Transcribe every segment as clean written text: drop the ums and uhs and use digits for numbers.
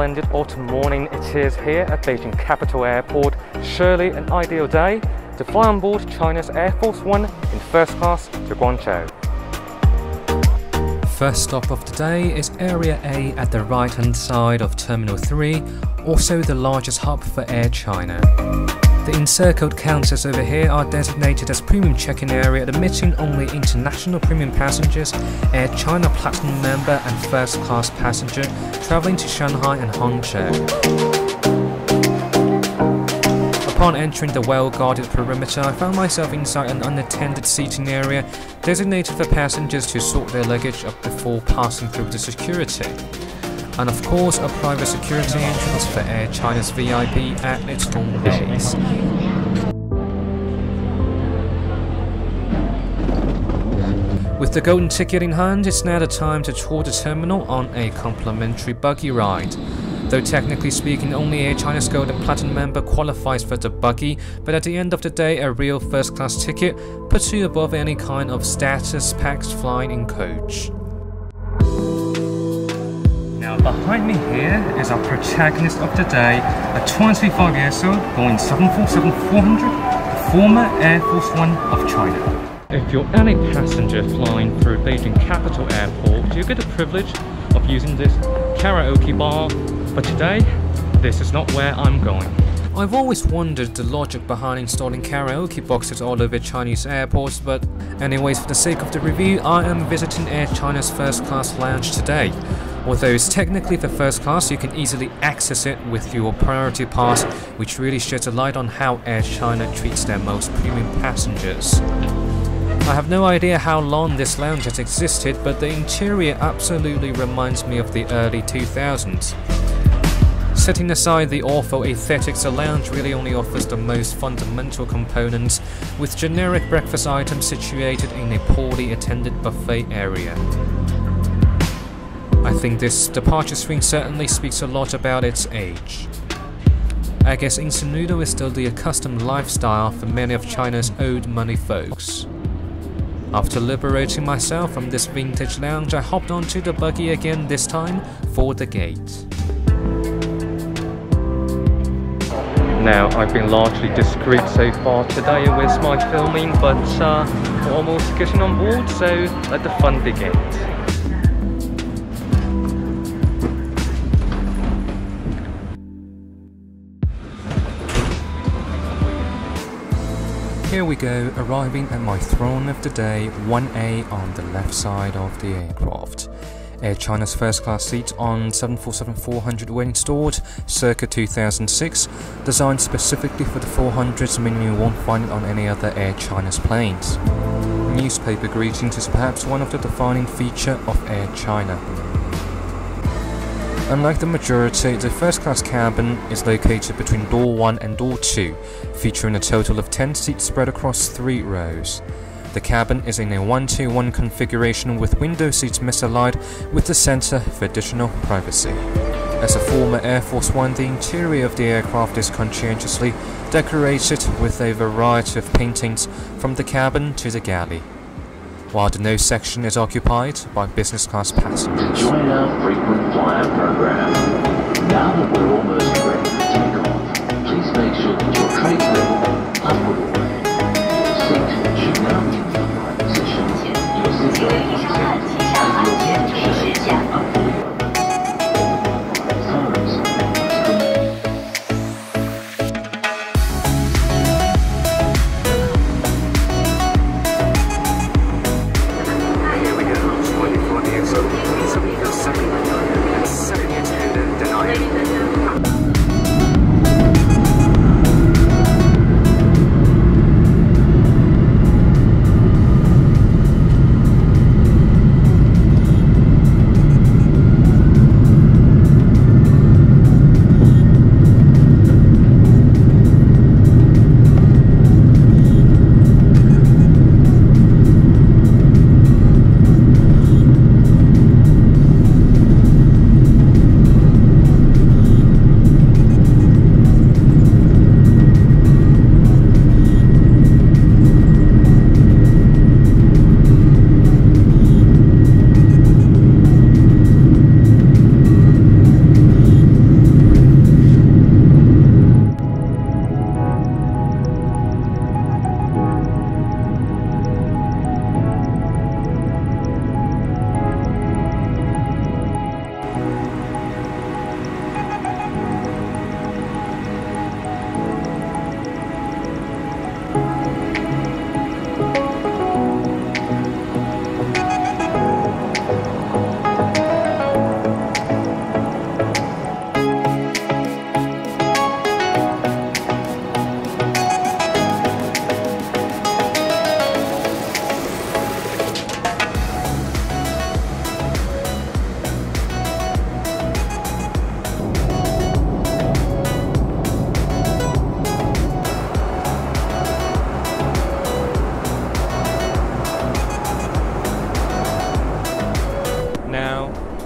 splendid autumn morning it is here at Beijing Capital Airport. Surely an ideal day to fly on board China's Air Force One in first class to Guangzhou. First stop of the day is Area A at the right hand side of Terminal 3, also the largest hub for Air China. The encircled counters over here are designated as premium check-in area, admitting only international premium passengers, Air China Platinum member and first class passenger traveling to Shanghai and Hangzhou. Upon entering the well-guarded perimeter, I found myself inside an unattended seating area designated for passengers to sort their luggage up before passing through the security. And of course, a private security entrance for Air China's VIP at its home base. With the golden ticket in hand, it's now the time to tour the terminal on a complimentary buggy ride. Though technically speaking, only Air China's Gold and Platinum member qualifies for the buggy, but at the end of the day, a real first-class ticket puts you above any kind of status-packed flying in coach. Now behind me here is our protagonist of the day, a 25 years old Boeing 747-400, the former Air Force One of China. If you're any passenger flying through Beijing Capital Airport, you get the privilege of using this karaoke bar, but today, this is not where I'm going. I've always wondered the logic behind installing karaoke boxes all over Chinese airports, but anyways, for the sake of the review, I am visiting Air China's first class lounge today. Although it's technically for first class, you can easily access it with your priority pass, which really sheds a light on how Air China treats their most premium passengers. I have no idea how long this lounge has existed, but the interior absolutely reminds me of the early 2000s. Setting aside the awful aesthetics, the lounge really only offers the most fundamental components, with generic breakfast items situated in a poorly attended buffet area. I think this departure screen certainly speaks a lot about its age. I guess instant noodle is still the accustomed lifestyle for many of China's old money folks. After liberating myself from this vintage lounge, I hopped onto the buggy again, this time for the gate. Now, I've been largely discreet so far today with my filming, but we're almost getting on board, so let the fun begin. Here we go, arriving at my throne of the day, 1A on the left side of the aircraft. Air China's first class seats on 747-400 were installed circa 2006, designed specifically for the 400s, meaning you won't find it on any other Air China's planes. Newspaper greetings is perhaps one of the defining features of Air China. Unlike the majority, the first class cabin is located between door 1 and door 2, featuring a total of 10 seats spread across 3 rows. The cabin is in a 1-2-1 configuration with window seats misaligned with the center for additional privacy. As a former Air Force One, the interior of the aircraft is conscientiously decorated with a variety of paintings from the cabin to the galley, while the nose section is occupied by business class passengers. Join our frequent flyer program. Now that we're almost ready to take off, please make sure that your trays level upward away. Your seat should now be in the upright position. Your seatbelt must tilt and your seat shades upward away.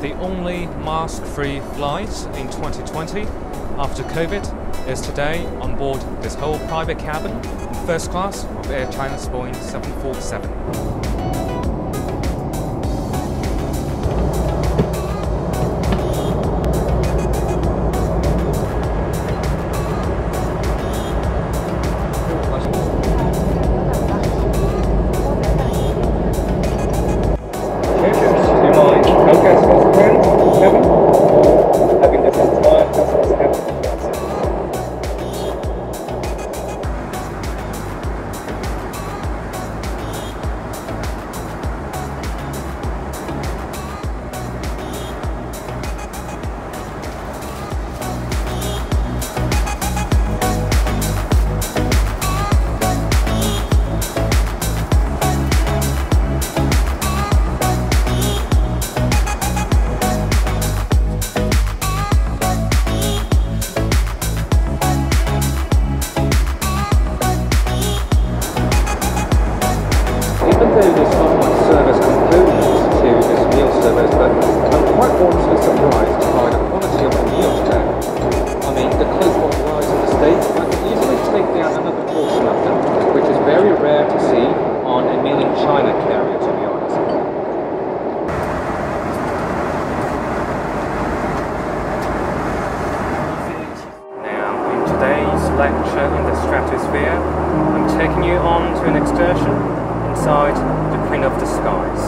The only mask-free flight in 2020 after COVID is today on board this whole private cabin in first class of Air China's Boeing 747. Lecture in the stratosphere, I'm taking you on to an excursion inside the Queen of the Skies.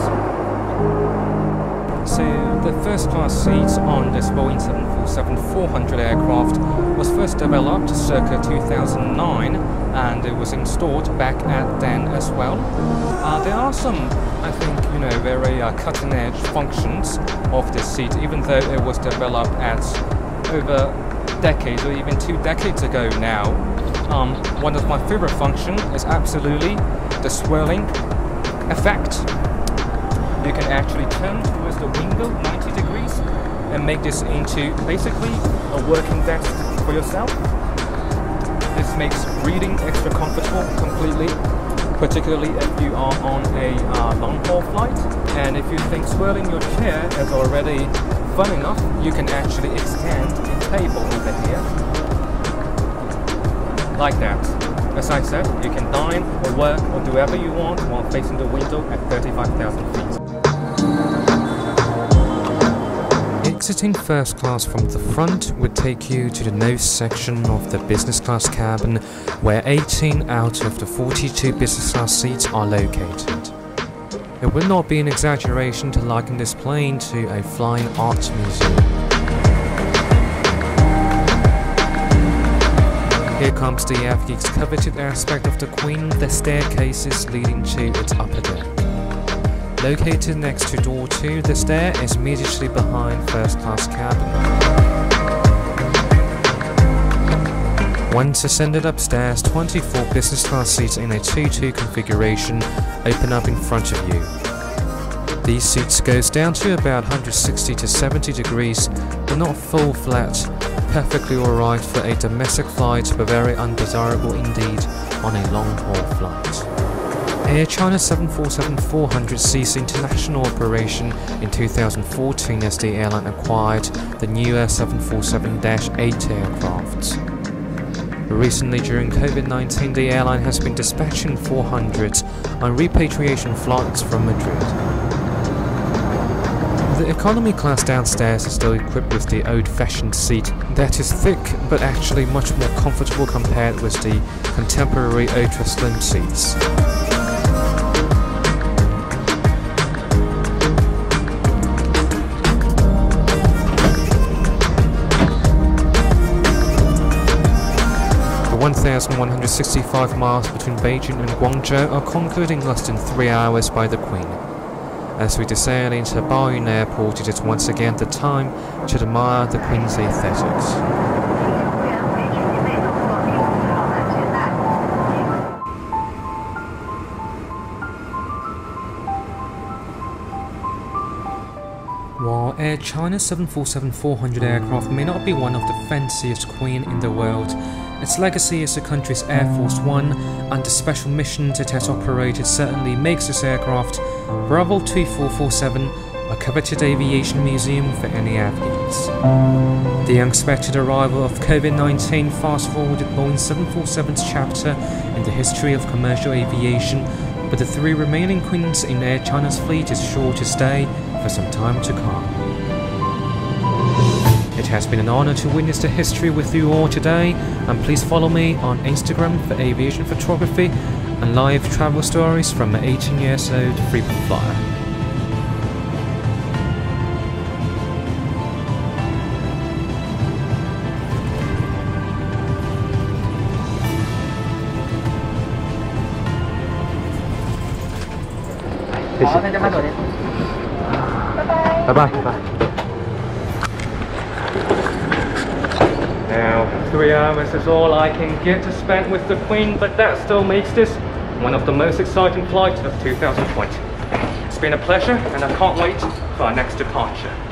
So the first class seats on this Boeing 747-400 aircraft was first developed circa 2009 and it was installed back at then as well. There are some, I think, very cutting edge functions of this seat, even though it was developed at over decades or even 2 decades ago now. One of my favorite functions is absolutely the swirling effect. You can actually turn towards the window 90 degrees and make this into basically a working desk for yourself. This makes reading extra comfortable completely, particularly if you are on a long haul flight. And if you think swirling your chair is already fun enough, you can actually extend the table over here. Like that. As I said, you can dine or work or do whatever you want while facing the window at 35,000 feet. Exiting first class from the front would take you to the nose section of the business class cabin, where 18 out of the 42 business class seats are located. It would not be an exaggeration to liken this plane to a flying art museum. Here comes the FD's coveted aspect of the Queen, the staircases leading to its upper deck. Located next to door 2, the stair is immediately behind first class cabin. Once ascended upstairs, 24 business class seats in a 2-2 configuration open up in front of you. These seats goes down to about 160 to 70 degrees, but not full flat, perfectly alright for a domestic flight, but very undesirable indeed on a long haul flight. Air China 747-400 ceased international operation in 2014 as the airline acquired the newer 747-8 aircraft. Recently, during COVID-19, the airline has been dispatching 400s on repatriation flights from Madrid. The economy class downstairs is still equipped with the old-fashioned seat that is thick but actually much more comfortable compared with the contemporary ultra-slim seats. The 1,165 miles between Beijing and Guangzhou are conquered in less than 3 hours by the Queen. As we descend into Beijing Airport, it is once again the time to admire the Queen's aesthetics. While Air China's 747-400 aircraft may not be one of the fanciest Queen in the world, its legacy as the country's Air Force One and the special missions it has operated certainly makes this aircraft, Bravo 2447, a coveted aviation museum for any athletes. The unexpected arrival of COVID-19 fast-forwarded Boeing 747's chapter in the history of commercial aviation, but the 3 remaining queens in Air China's fleet is sure to stay for some time to come. It has been an honor to witness the history with you all today, and please follow me on Instagram for aviation photography and live travel stories from an 18-year-old frequent flyer. Bye-bye. Now, 3 hours is all I can get to spend with the Queen, but that still makes this one of the most exciting flights of 2020. It's been a pleasure, and I can't wait for our next departure.